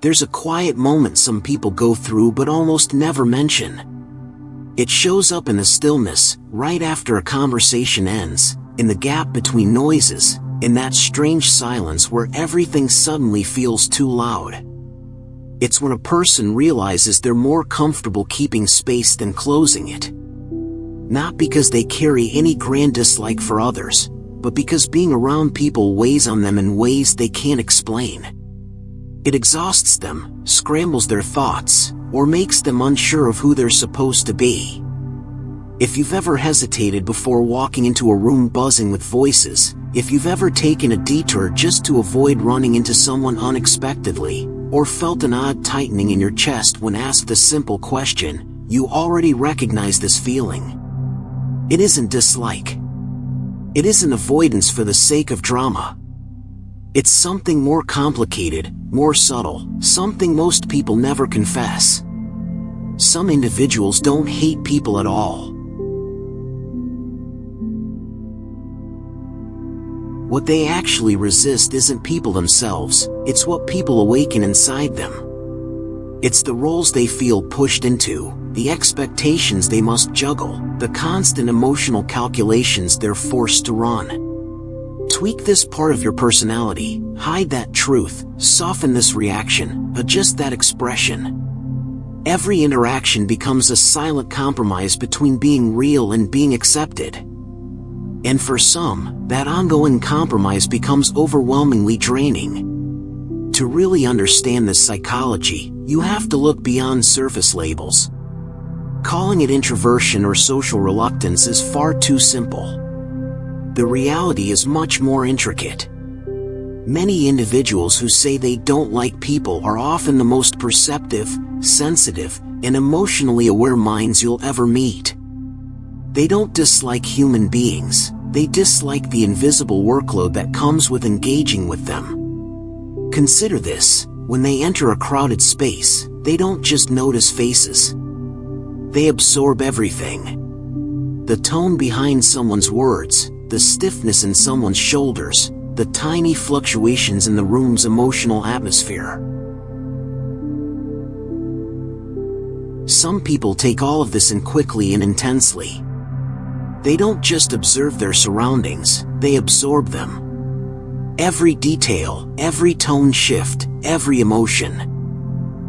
There's a quiet moment some people go through but almost never mention. It shows up in the stillness, right after a conversation ends, in the gap between noises, in that strange silence where everything suddenly feels too loud. It's when a person realizes they're more comfortable keeping space than closing it. Not because they carry any grand dislike for others, but because being around people weighs on them in ways they can't explain. It exhausts them, scrambles their thoughts, or makes them unsure of who they're supposed to be. If you've ever hesitated before walking into a room buzzing with voices, if you've ever taken a detour just to avoid running into someone unexpectedly, or felt an odd tightening in your chest when asked a simple question, you already recognize this feeling. It isn't dislike. It isn't avoidance for the sake of drama. It's something more complicated, more subtle, something most people never confess. Some individuals don't hate people at all. What they actually resist isn't people themselves, it's what people awaken inside them. It's the roles they feel pushed into, the expectations they must juggle, the constant emotional calculations they're forced to run. Tweak this part of your personality, hide that truth, soften this reaction, adjust that expression. Every interaction becomes a silent compromise between being real and being accepted. And for some, that ongoing compromise becomes overwhelmingly draining. To really understand this psychology, you have to look beyond surface labels. Calling it introversion or social reluctance is far too simple. The reality is much more intricate. Many individuals who say they don't like people are often the most perceptive, sensitive, and emotionally aware minds you'll ever meet. They don't dislike human beings, they dislike the invisible workload that comes with engaging with them. Consider this, when they enter a crowded space, they don't just notice faces. They absorb everything. The tone behind someone's words, the stiffness in someone's shoulders, the tiny fluctuations in the room's emotional atmosphere. Some people take all of this in quickly and intensely. They don't just observe their surroundings, they absorb them. Every detail, every tone shift, every emotion.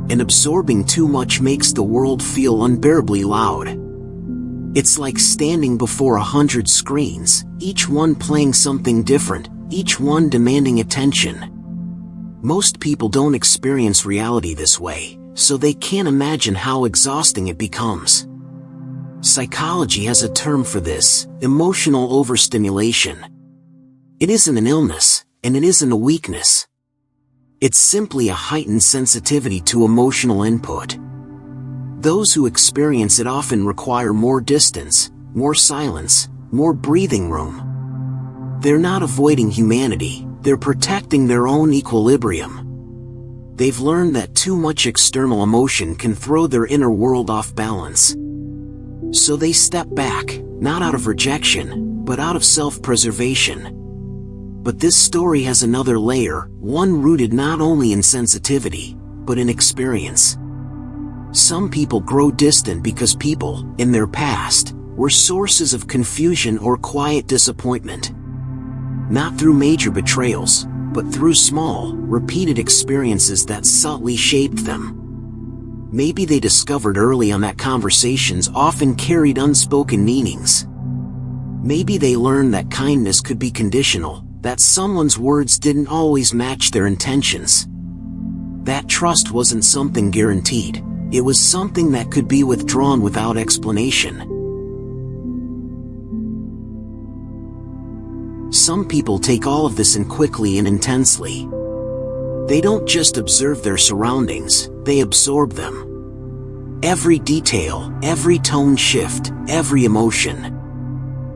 And absorbing too much makes the world feel unbearably loud. It's like standing before 100 screens, each one playing something different, each one demanding attention. Most people don't experience reality this way, so they can't imagine how exhausting it becomes. Psychology has a term for this, emotional overstimulation. It isn't an illness, and it isn't a weakness. It's simply a heightened sensitivity to emotional input. Those who experience it often require more distance, more silence, more breathing room. They're not avoiding humanity, they're protecting their own equilibrium. They've learned that too much external emotion can throw their inner world off balance. So they step back, not out of rejection, but out of self-preservation. But this story has another layer, one rooted not only in sensitivity, but in experience. Some people grow distant because people, in their past, were sources of confusion or quiet disappointment. Not through major betrayals, but through small, repeated experiences that subtly shaped them. Maybe they discovered early on that conversations often carried unspoken meanings. Maybe they learned that kindness could be conditional, that someone's words didn't always match their intentions. That trust wasn't something guaranteed, it was something that could be withdrawn without explanation. Some people take all of this in quickly and intensely. They don't just observe their surroundings, they absorb them. Every detail, every tone shift, every emotion.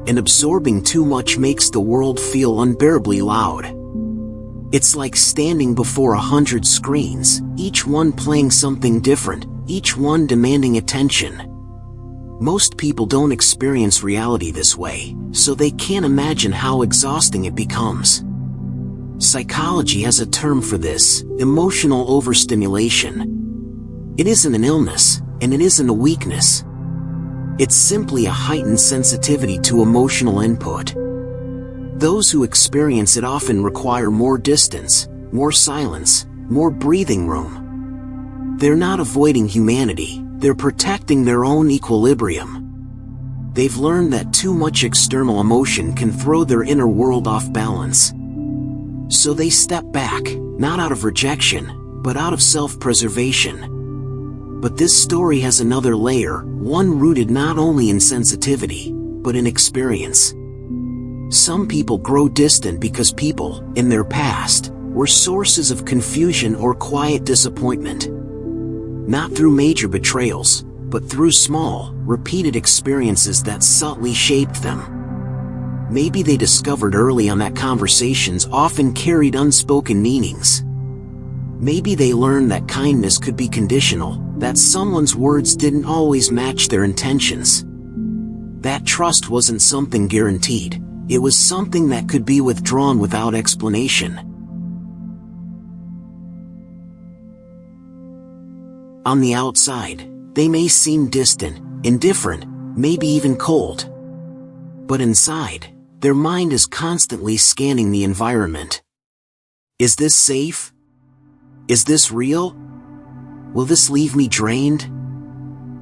And absorbing too much makes the world feel unbearably loud. It's like standing before 100 screens, each one playing something different, each one demanding attention. Most people don't experience reality this way, so they can't imagine how exhausting it becomes. Psychology has a term for this: emotional overstimulation. It isn't an illness, and it isn't a weakness. It's simply a heightened sensitivity to emotional input. Those who experience it often require more distance, more silence, more breathing room. They're not avoiding humanity, they're protecting their own equilibrium. They've learned that too much external emotion can throw their inner world off balance. So they step back, not out of rejection, but out of self-preservation. But this story has another layer, one rooted not only in sensitivity, but in experience. Some people grow distant because people, in their past, were sources of confusion or quiet disappointment. Not through major betrayals, but through small, repeated experiences that subtly shaped them. Maybe they discovered early on that conversations often carried unspoken meanings. Maybe they learned that kindness could be conditional, that someone's words didn't always match their intentions. That trust wasn't something guaranteed, it was something that could be withdrawn without explanation. On the outside, they may seem distant, indifferent, maybe even cold. But inside, their mind is constantly scanning the environment. Is this safe? Is this real? Will this leave me drained?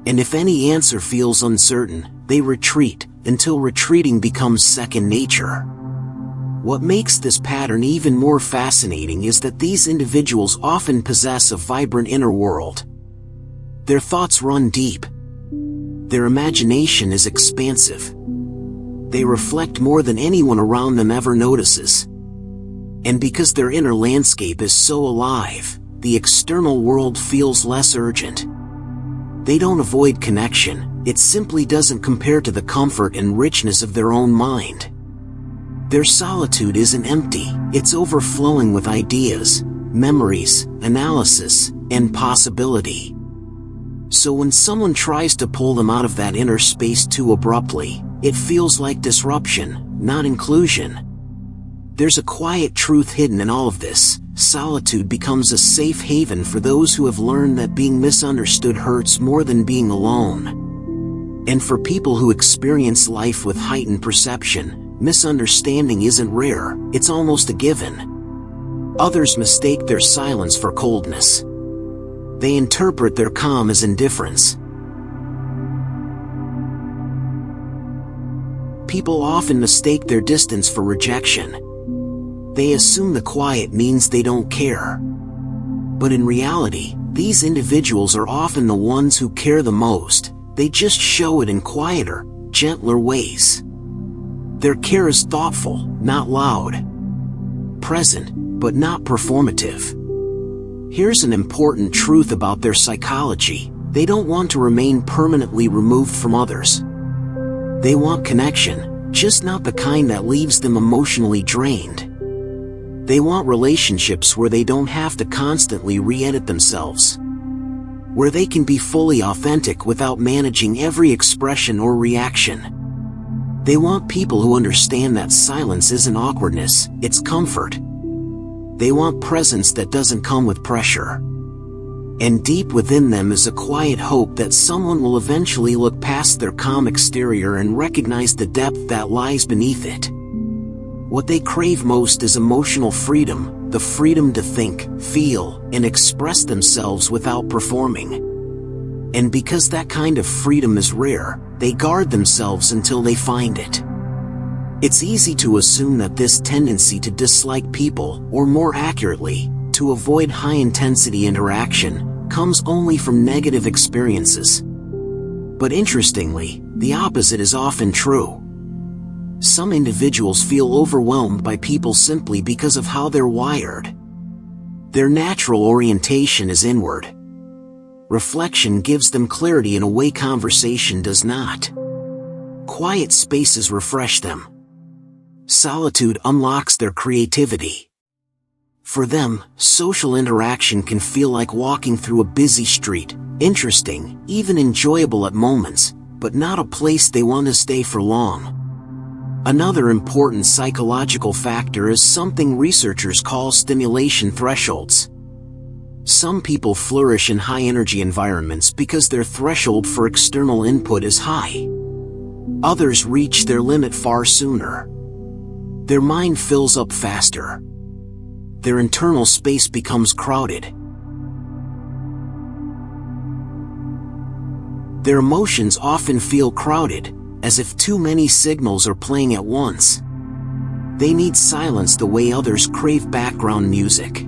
And if any answer feels uncertain, they retreat, until retreating becomes second nature. What makes this pattern even more fascinating is that these individuals often possess a vibrant inner world. Their thoughts run deep. Their imagination is expansive. They reflect more than anyone around them ever notices. And because their inner landscape is so alive, the external world feels less urgent. They don't avoid connection, it simply doesn't compare to the comfort and richness of their own mind. Their solitude isn't empty, it's overflowing with ideas, memories, analysis, and possibility. So when someone tries to pull them out of that inner space too abruptly, it feels like disruption, not inclusion. There's a quiet truth hidden in all of this. Solitude becomes a safe haven for those who have learned that being misunderstood hurts more than being alone. And for people who experience life with heightened perception, misunderstanding isn't rare, it's almost a given. Others mistake their silence for coldness. They interpret their calm as indifference. People often mistake their distance for rejection. They assume the quiet means they don't care. But in reality, these individuals are often the ones who care the most. They just show it in quieter, gentler ways. Their care is thoughtful, not loud. Present, but not performative. Here's an important truth about their psychology: they don't want to remain permanently removed from others. They want connection, just not the kind that leaves them emotionally drained. They want relationships where they don't have to constantly re-edit themselves. Where they can be fully authentic without managing every expression or reaction. They want people who understand that silence isn't awkwardness, it's comfort. They want presence that doesn't come with pressure. And deep within them is a quiet hope that someone will eventually look past their calm exterior and recognize the depth that lies beneath it. What they crave most is emotional freedom, the freedom to think, feel, and express themselves without performing. And because that kind of freedom is rare, they guard themselves until they find it. It's easy to assume that this tendency to dislike people, or more accurately, to avoid high-intensity interaction, comes only from negative experiences. But interestingly, the opposite is often true. Some individuals feel overwhelmed by people simply because of how they're wired. Their natural orientation is inward. Reflection gives them clarity in a way conversation does not. Quiet spaces refresh them. Solitude unlocks their creativity. For them, social interaction can feel like walking through a busy street, interesting, even enjoyable at moments, but not a place they want to stay for long. Another important psychological factor is something researchers call stimulation thresholds. Some people flourish in high-energy environments because their threshold for external input is high. Others reach their limit far sooner. Their mind fills up faster. Their internal space becomes crowded. Their emotions often feel crowded, as if too many signals are playing at once. They need silence the way others crave background music.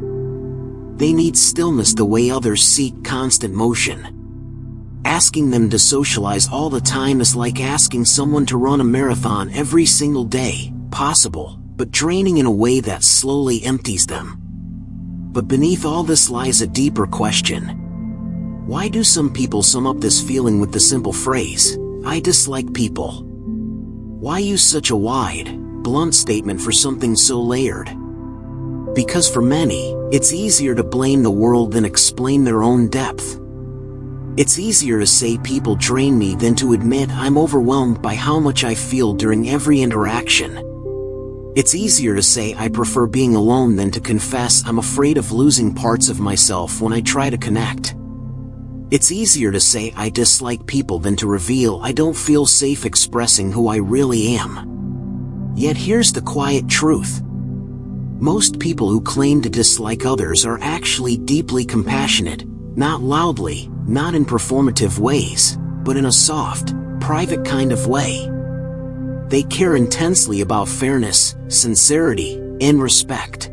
They need stillness the way others seek constant motion. Asking them to socialize all the time is like asking someone to run a marathon every single day, possible, but draining in a way that slowly empties them. But beneath all this lies a deeper question. Why do some people sum up this feeling with the simple phrase, "I dislike people"? Why use such a wide, blunt statement for something so layered? Because for many, it's easier to blame the world than explain their own depth. It's easier to say people drain me than to admit I'm overwhelmed by how much I feel during every interaction. It's easier to say I prefer being alone than to confess I'm afraid of losing parts of myself when I try to connect. It's easier to say I dislike people than to reveal I don't feel safe expressing who I really am. Yet here's the quiet truth. Most people who claim to dislike others are actually deeply compassionate, not loudly, not in performative ways, but in a soft, private kind of way. They care intensely about fairness, sincerity, and respect.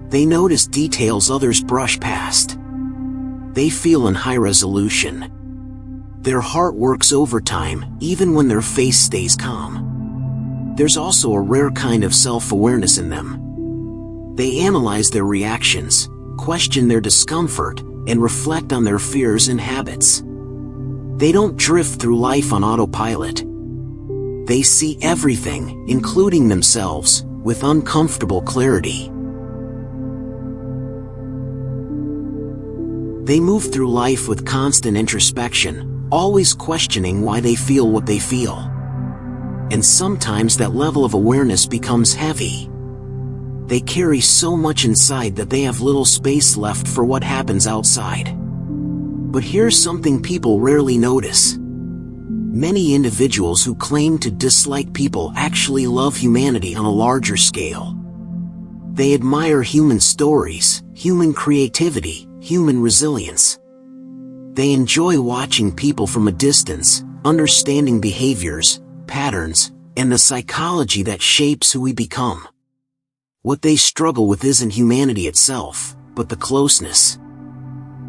They notice details others brush past. They feel in high resolution. Their heart works overtime, even when their face stays calm. There's also a rare kind of self-awareness in them. They analyze their reactions, question their discomfort, and reflect on their fears and habits. They don't drift through life on autopilot. They see everything, including themselves, with uncomfortable clarity. They move through life with constant introspection, always questioning why they feel what they feel. And sometimes that level of awareness becomes heavy. They carry so much inside that they have little space left for what happens outside. But here's something people rarely notice. Many individuals who claim to dislike people actually love humanity on a larger scale. They admire human stories, human creativity, human resilience. They enjoy watching people from a distance, understanding behaviors, patterns, and the psychology that shapes who we become. What they struggle with isn't humanity itself, but the closeness.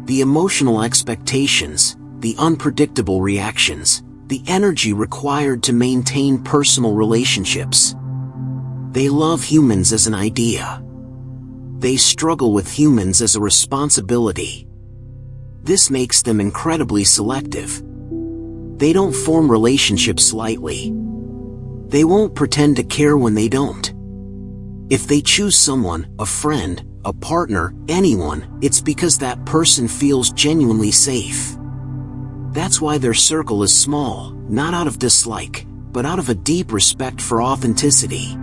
The emotional expectations, the unpredictable reactions, the energy required to maintain personal relationships. They love humans as an idea. They struggle with humans as a responsibility. This makes them incredibly selective. They don't form relationships lightly. They won't pretend to care when they don't. If they choose someone, a friend, a partner, anyone, it's because that person feels genuinely safe. That's why their circle is small, not out of dislike, but out of a deep respect for authenticity.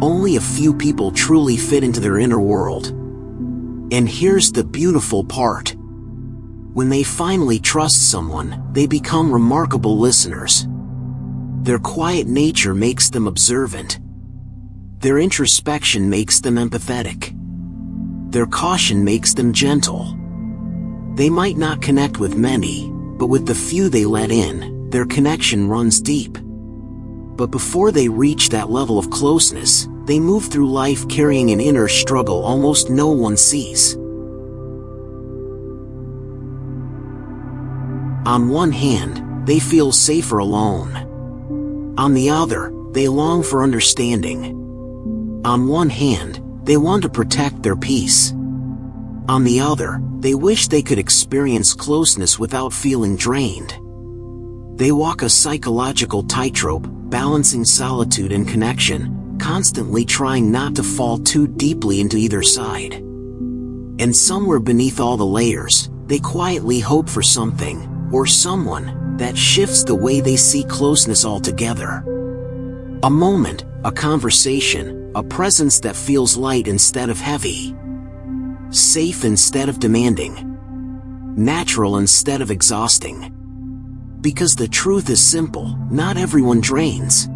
Only a few people truly fit into their inner world. And here's the beautiful part. When they finally trust someone, they become remarkable listeners. Their quiet nature makes them observant. Their introspection makes them empathetic. Their caution makes them gentle. They might not connect with many, but with the few they let in, their connection runs deep. But before they reach that level of closeness, they move through life carrying an inner struggle almost no one sees. On one hand, they feel safer alone. On the other, they long for understanding. On one hand, they want to protect their peace. On the other, they wish they could experience closeness without feeling drained. They walk a psychological tightrope, balancing solitude and connection, constantly trying not to fall too deeply into either side. And somewhere beneath all the layers, they quietly hope for something, or someone, that shifts the way they see closeness altogether. A moment, a conversation, a presence that feels light instead of heavy. Safe instead of demanding. Natural instead of exhausting. Because the truth is simple, not everyone drains.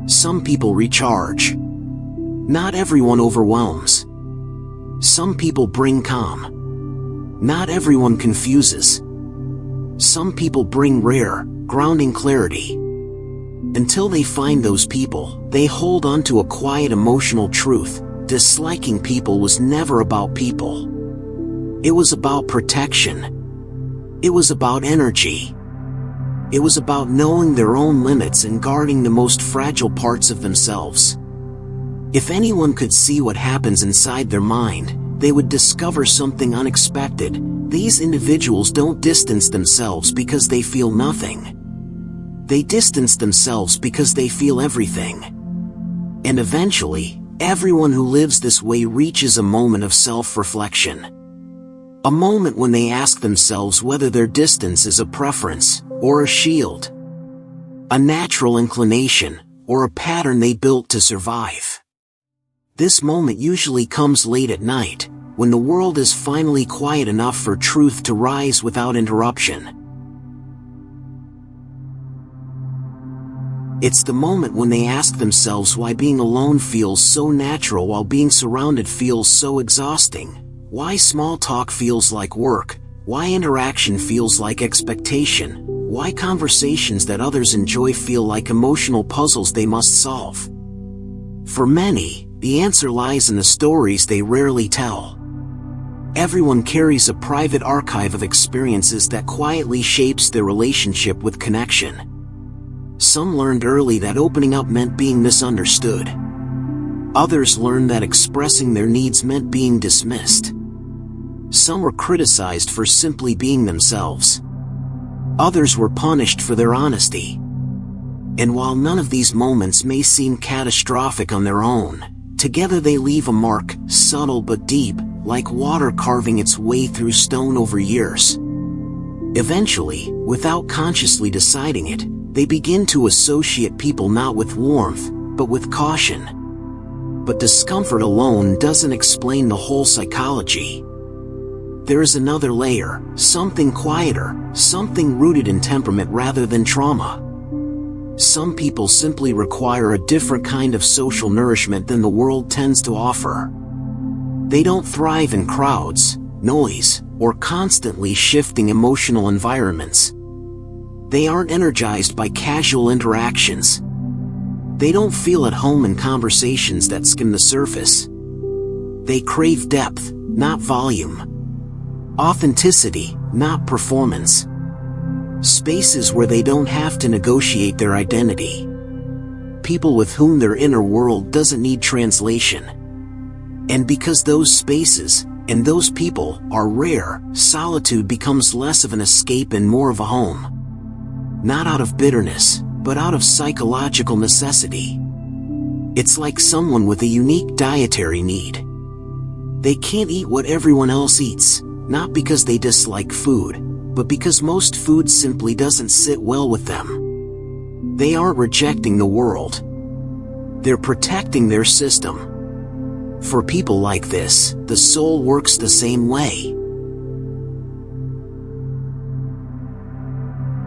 Some people recharge. Not everyone overwhelms. Some people bring calm. Not everyone confuses. Some people bring rare, grounding clarity. Until they find those people, they hold on to a quiet emotional truth. Disliking people was never about people. It was about protection. It was about energy. It was about knowing their own limits and guarding the most fragile parts of themselves. If anyone could see what happens inside their mind, they would discover something unexpected. These individuals don't distance themselves because they feel nothing. They distance themselves because they feel everything. And eventually, everyone who lives this way reaches a moment of self-reflection. A moment when they ask themselves whether their distance is a preference, or a shield. A natural inclination, or a pattern they built to survive. This moment usually comes late at night, when the world is finally quiet enough for truth to rise without interruption. It's the moment when they ask themselves why being alone feels so natural while being surrounded feels so exhausting, why small talk feels like work, why interaction feels like expectation, why conversations that others enjoy feel like emotional puzzles they must solve. For many, the answer lies in the stories they rarely tell. Everyone carries a private archive of experiences that quietly shapes their relationship with connection. Some learned early that opening up meant being misunderstood. Others learned that expressing their needs meant being dismissed. Some were criticized for simply being themselves. Others were punished for their honesty. And while none of these moments may seem catastrophic on their own, together they leave a mark, subtle but deep, like water carving its way through stone over years. Eventually, without consciously deciding it, they begin to associate people not with warmth, but with caution. But discomfort alone doesn't explain the whole psychology. There is another layer, something quieter, something rooted in temperament rather than trauma. Some people simply require a different kind of social nourishment than the world tends to offer. They don't thrive in crowds, noise, or constantly shifting emotional environments. They aren't energized by casual interactions. They don't feel at home in conversations that skim the surface. They crave depth, not volume. Authenticity, not performance. Spaces where they don't have to negotiate their identity. People with whom their inner world doesn't need translation. And because those spaces, and those people, are rare, solitude becomes less of an escape and more of a home. Not out of bitterness, but out of psychological necessity. It's like someone with a unique dietary need. They can't eat what everyone else eats, not because they dislike food, but because most food simply doesn't sit well with them. They aren't rejecting the world. They're protecting their system. For people like this, the soul works the same way.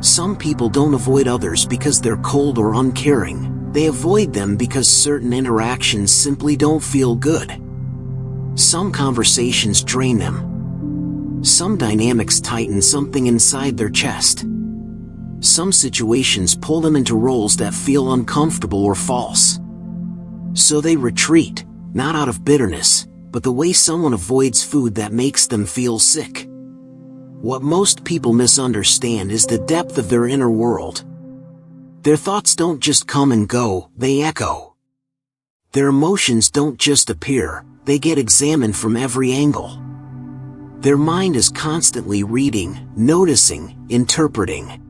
Some people don't avoid others because they're cold or uncaring. They avoid them because certain interactions simply don't feel good. Some conversations drain them. Some dynamics tighten something inside their chest. Some situations pull them into roles that feel uncomfortable or false. So they retreat, not out of bitterness, but the way someone avoids food that makes them feel sick. What most people misunderstand is the depth of their inner world. Their thoughts don't just come and go, they echo. Their emotions don't just appear, they get examined from every angle. Their mind is constantly reading, noticing, interpreting.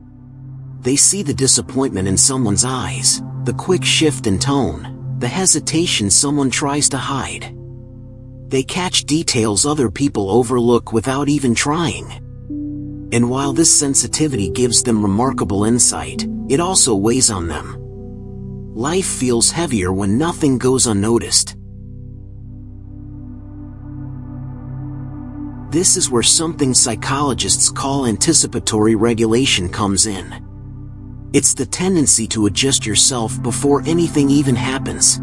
They see the disappointment in someone's eyes, the quick shift in tone, the hesitation someone tries to hide. They catch details other people overlook without even trying. And while this sensitivity gives them remarkable insight, it also weighs on them. life feels heavier when nothing goes unnoticed. This is where something psychologists call anticipatory regulation comes in. It's the tendency to adjust yourself before anything even happens.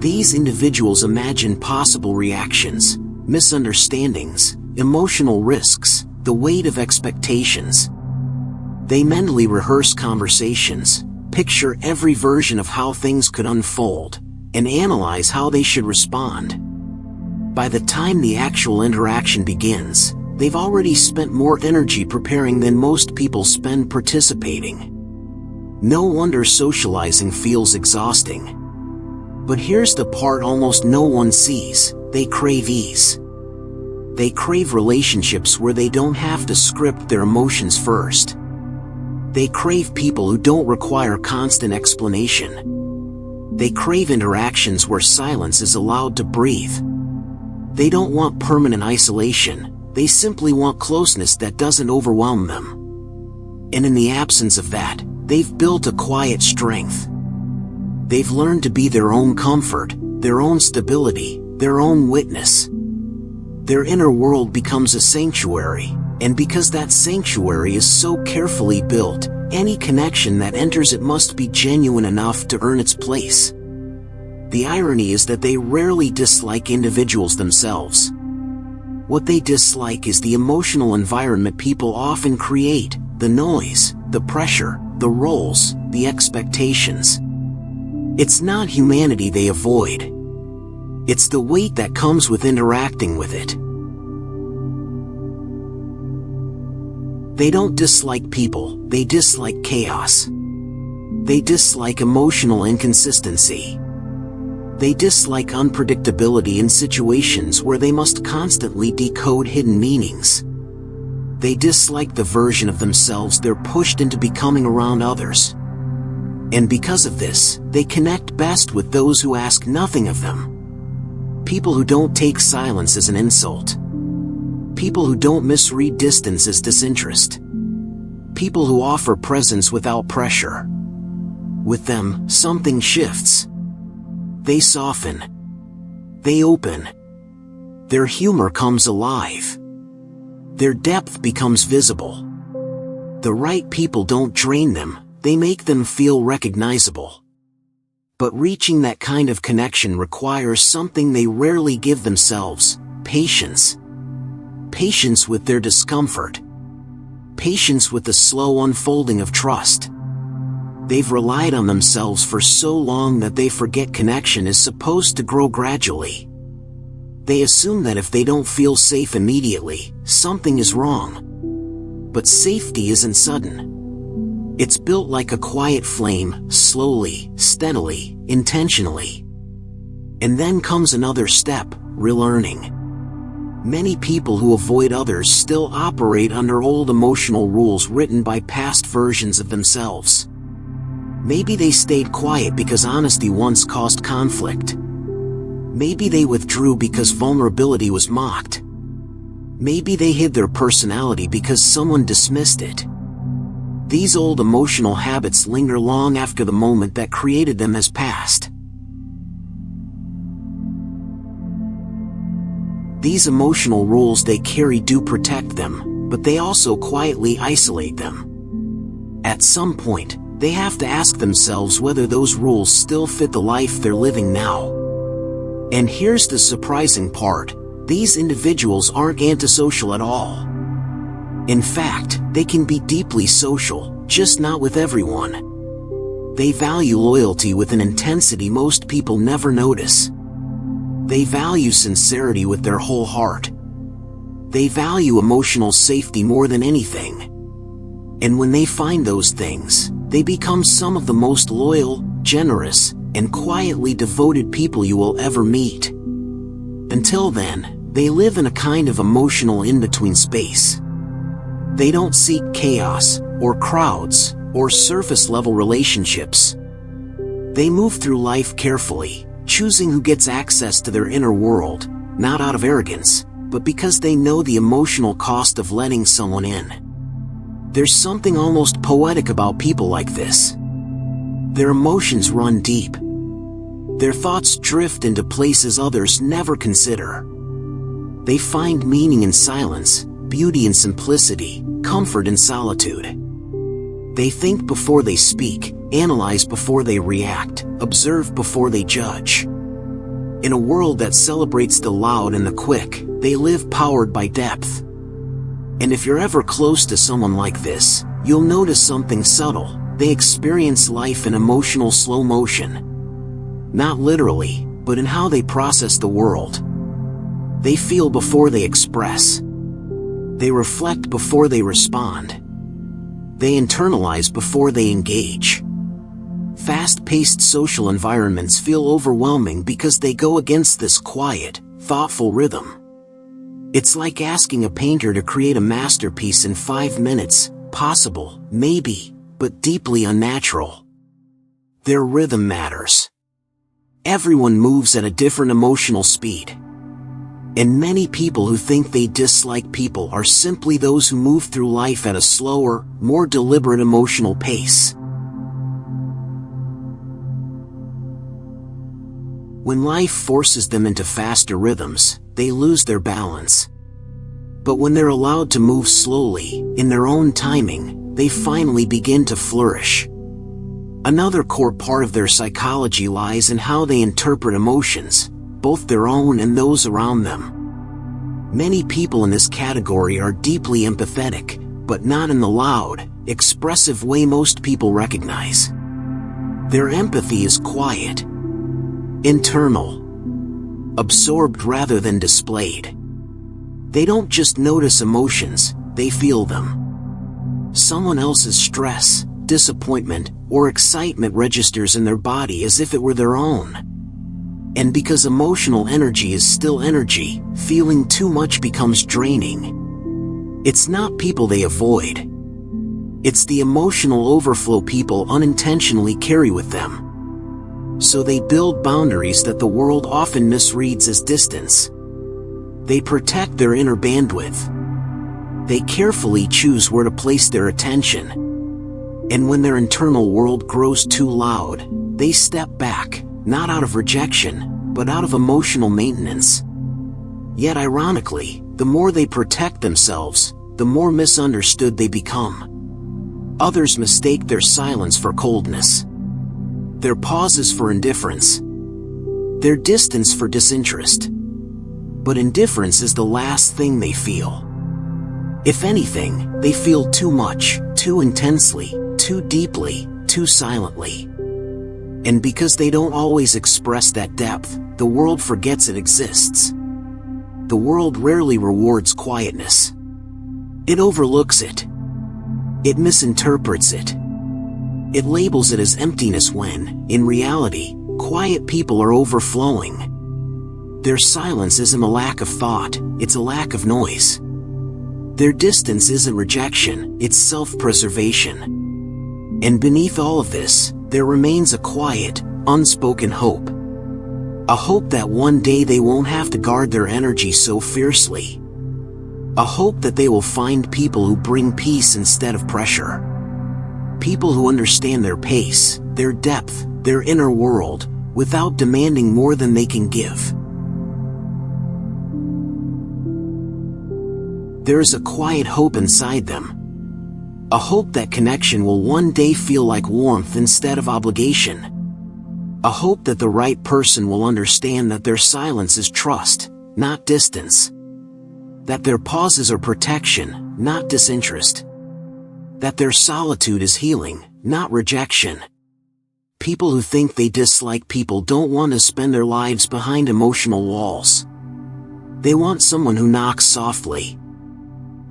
These individuals imagine possible reactions, misunderstandings, emotional risks, the weight of expectations. They mentally rehearse conversations, picture every version of how things could unfold, and analyze how they should respond. By the time the actual interaction begins, they've already spent more energy preparing than most people spend participating. No wonder socializing feels exhausting. But here's the part almost no one sees: they crave ease. They crave relationships where they don't have to script their emotions first. They crave people who don't require constant explanation. They crave interactions where silence is allowed to breathe. They don't want permanent isolation, they simply want closeness that doesn't overwhelm them. And in the absence of that, they've built a quiet strength. They've learned to be their own comfort, their own stability, their own witness. Their inner world becomes a sanctuary, and because that sanctuary is so carefully built, any connection that enters it must be genuine enough to earn its place. The irony is that they rarely dislike individuals themselves. What they dislike is the emotional environment people often create, the noise, the pressure, the roles, the expectations. It's not humanity they avoid. It's the weight that comes with interacting with it. They don't dislike people, they dislike chaos. They dislike emotional inconsistency. They dislike unpredictability in situations where they must constantly decode hidden meanings. They dislike the version of themselves they're pushed into becoming around others. And because of this, they connect best with those who ask nothing of them. People who don't take silence as an insult. People who don't misread distance as disinterest. People who offer presence without pressure. With them, something shifts. They soften. They open. Their humor comes alive. Their depth becomes visible. The right people don't drain them, they make them feel recognizable. But reaching that kind of connection requires something they rarely give themselves: patience. Patience with their discomfort. Patience with the slow unfolding of trust. They've relied on themselves for so long that they forget connection is supposed to grow gradually. They assume that if they don't feel safe immediately, something is wrong. But safety isn't sudden. It's built like a quiet flame, slowly, steadily, intentionally. And then comes another step: relearning. Many people who avoid others still operate under old emotional rules written by past versions of themselves. Maybe they stayed quiet because honesty once caused conflict. Maybe they withdrew because vulnerability was mocked. Maybe they hid their personality because someone dismissed it. These old emotional habits linger long after the moment that created them has passed. These emotional rules they carry do protect them, but they also quietly isolate them. At some point, they have to ask themselves whether those rules still fit the life they're living now. And here's the surprising part: these individuals aren't antisocial at all. In fact, they can be deeply social, just not with everyone. They value loyalty with an intensity most people never notice. They value sincerity with their whole heart. They value emotional safety more than anything. And when they find those things, they become some of the most loyal, generous, and quietly devoted people you will ever meet. Until then, they live in a kind of emotional in-between space. They don't seek chaos, or crowds, or surface-level relationships. They move through life carefully, choosing who gets access to their inner world, not out of arrogance, but because they know the emotional cost of letting someone in. There's something almost poetic about people like this. Their emotions run deep. Their thoughts drift into places others never consider. They find meaning in silence, beauty in simplicity, comfort in solitude. They think before they speak, analyze before they react, observe before they judge. In a world that celebrates the loud and the quick, they live powered by depth. And if you're ever close to someone like this, you'll notice something subtle. They experience life in emotional slow motion. Not literally, but in how they process the world. They feel before they express. They reflect before they respond. They internalize before they engage. Fast-paced social environments feel overwhelming because they go against this quiet, thoughtful rhythm. It's like asking a painter to create a masterpiece in 5 minutes, possible, maybe, but deeply unnatural. Their rhythm matters. Everyone moves at a different emotional speed. And many people who think they dislike people are simply those who move through life at a slower, more deliberate emotional pace. When life forces them into faster rhythms, they lose their balance. But when they're allowed to move slowly, in their own timing, they finally begin to flourish. Another core part of their psychology lies in how they interpret emotions, both their own and those around them. Many people in this category are deeply empathetic, but not in the loud, expressive way most people recognize. Their empathy is quiet, internal, absorbed rather than displayed. They don't just notice emotions, they feel them. Someone else's stress, disappointment, or excitement registers in their body as if it were their own. And because emotional energy is still energy, feeling too much becomes draining. It's not people they avoid. It's the emotional overflow people unintentionally carry with them. So they build boundaries that the world often misreads as distance. They protect their inner bandwidth. They carefully choose where to place their attention. And when their internal world grows too loud, they step back, not out of rejection, but out of emotional maintenance. Yet ironically, the more they protect themselves, the more misunderstood they become. Others mistake their silence for coldness, their pauses for indifference, their distance for disinterest. But indifference is the last thing they feel. If anything, they feel too much, too intensely, too deeply, too silently. And because they don't always express that depth, the world forgets it exists. The world rarely rewards quietness. It overlooks it. It misinterprets it. It labels it as emptiness when, in reality, quiet people are overflowing. Their silence isn't a lack of thought, it's a lack of noise. Their distance isn't rejection, it's self-preservation. And beneath all of this, there remains a quiet, unspoken hope. A hope that one day they won't have to guard their energy so fiercely. A hope that they will find people who bring peace instead of pressure. People who understand their pace, their depth, their inner world, without demanding more than they can give. There is a quiet hope inside them. A hope that connection will one day feel like warmth instead of obligation. A hope that the right person will understand that their silence is trust, not distance. That their pauses are protection, not disinterest. That their solitude is healing, not rejection. People who think they dislike people don't want to spend their lives behind emotional walls. They want someone who knocks softly.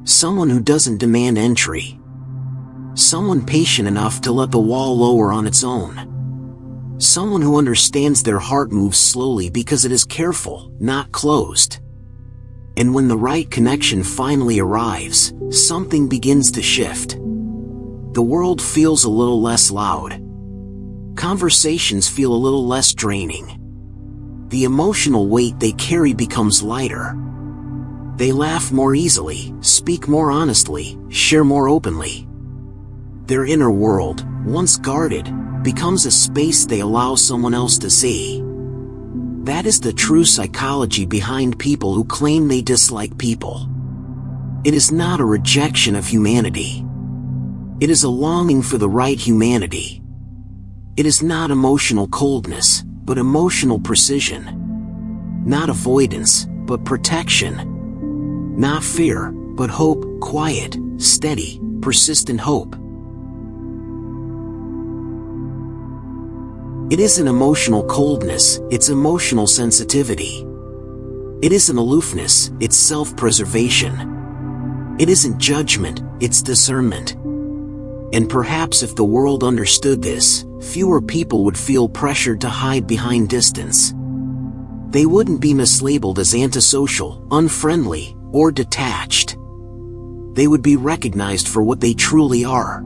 Someone who doesn't demand entry. Someone patient enough to let the wall lower on its own. Someone who understands their heart moves slowly because it is careful, not closed. And when the right connection finally arrives, something begins to shift. The world feels a little less loud. Conversations feel a little less draining. The emotional weight they carry becomes lighter. They laugh more easily, speak more honestly, share more openly. Their inner world, once guarded, becomes a space they allow someone else to see. That is the true psychology behind people who claim they dislike people. It is not a rejection of humanity. It is a longing for the right humanity. It is not emotional coldness, but emotional precision. Not avoidance, but protection. Not fear, but hope, quiet, steady, persistent hope. It isn't emotional coldness, it's emotional sensitivity. It isn't aloofness, it's self-preservation. It isn't judgment, it's discernment. And perhaps if the world understood this, fewer people would feel pressured to hide behind distance. They wouldn't be mislabeled as antisocial, unfriendly, or detached. They would be recognized for what they truly are.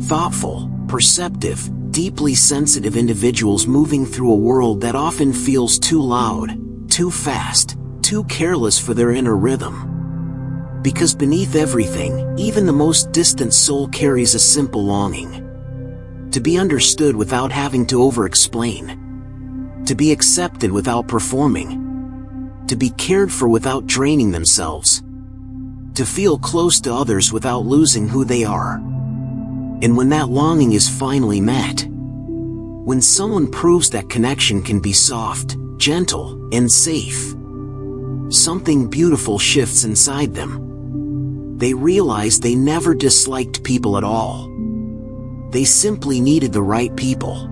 Thoughtful, perceptive, deeply sensitive individuals moving through a world that often feels too loud, too fast, too careless for their inner rhythm. Because beneath everything, even the most distant soul carries a simple longing. To be understood without having to over-explain. To be accepted without performing. To be cared for without draining themselves. To feel close to others without losing who they are. And when that longing is finally met, when someone proves that connection can be soft, gentle, and safe, something beautiful shifts inside them. They realize they never disliked people at all. They simply needed the right people.